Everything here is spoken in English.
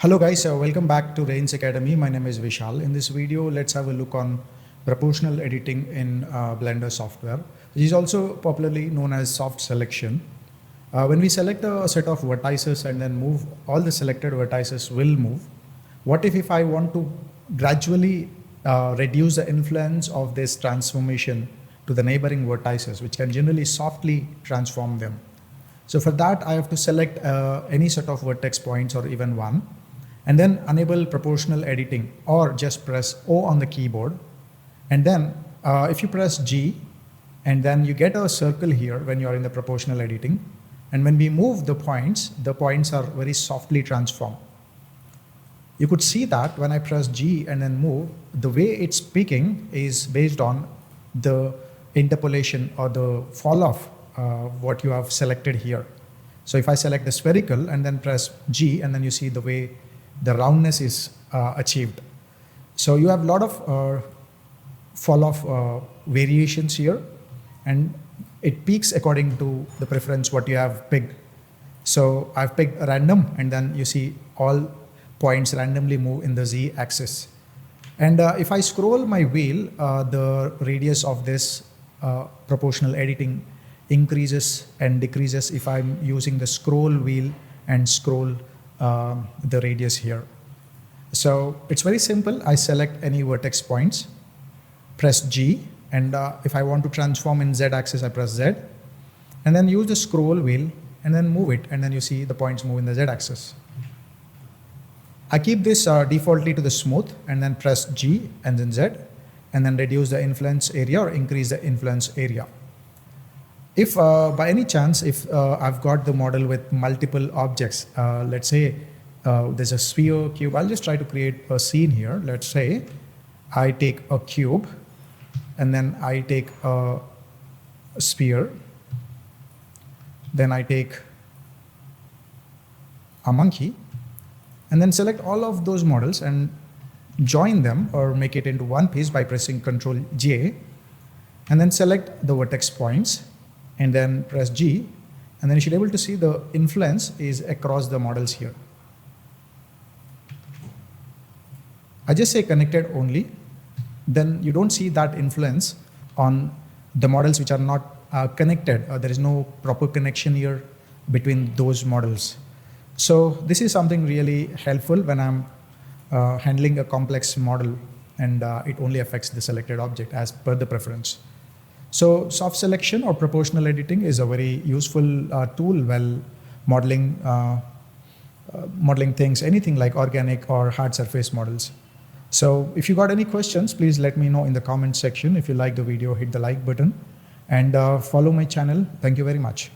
Hello guys, welcome back to Rains Academy. My name is Vishal. In this video, let's have a look on proportional editing in Blender software, which is also popularly known as soft selection. When we select a set of vertices and then move, all the selected vertices will move. What if I want to gradually reduce the influence of this transformation to the neighboring vertices, which can generally softly transform them? So for that, I have to select any set of vertex points or even one, and then enable proportional editing or just press O on the keyboard. And then if you press G, and then you get a circle here when you are in the proportional editing. And when we move the points are very softly transformed. You could see that when I press G and then move, the way it's peaking is based on the interpolation or the fall off what you have selected here. So if I select the spherical and then press G, and then you see the way the roundness is achieved. So you have a lot of fall off variations here, and it peaks according to the preference what you have picked. So I've picked random, and then you see all points randomly move in the Z axis. And if I scroll my wheel, the radius of this proportional editing increases and decreases if I'm using the scroll wheel and scroll the radius here. So it's very simple. I select any vertex points, press G, and if I want to transform in Z axis, I press Z, and then use the scroll wheel and then move it, and then you see the points move in the Z axis. I keep this defaultly to the smooth, and then press G and then Z, and then reduce the influence area or increase the influence area. If by any chance, if I've got the model with multiple objects, let's say there's a sphere, cube, I'll just try to create a scene here. Let's say I take a cube, and then I take a sphere, then I take a monkey, and then select all of those models and join them or make it into one piece by pressing Ctrl J, and then select the vertex points and then press G, and then you should be able to see the influence is across the models here. I just say connected only, then you don't see that influence on the models which are not connected. There is no proper connection here between those models. So this is something really helpful when I'm handling a complex model, and it only affects the selected object as per the preference. So soft selection or proportional editing is a very useful tool while modeling things, anything like organic or hard surface models. So if you got any questions, please let me know in the comment section. If you like the video, hit the like button and follow my channel. Thank you very much.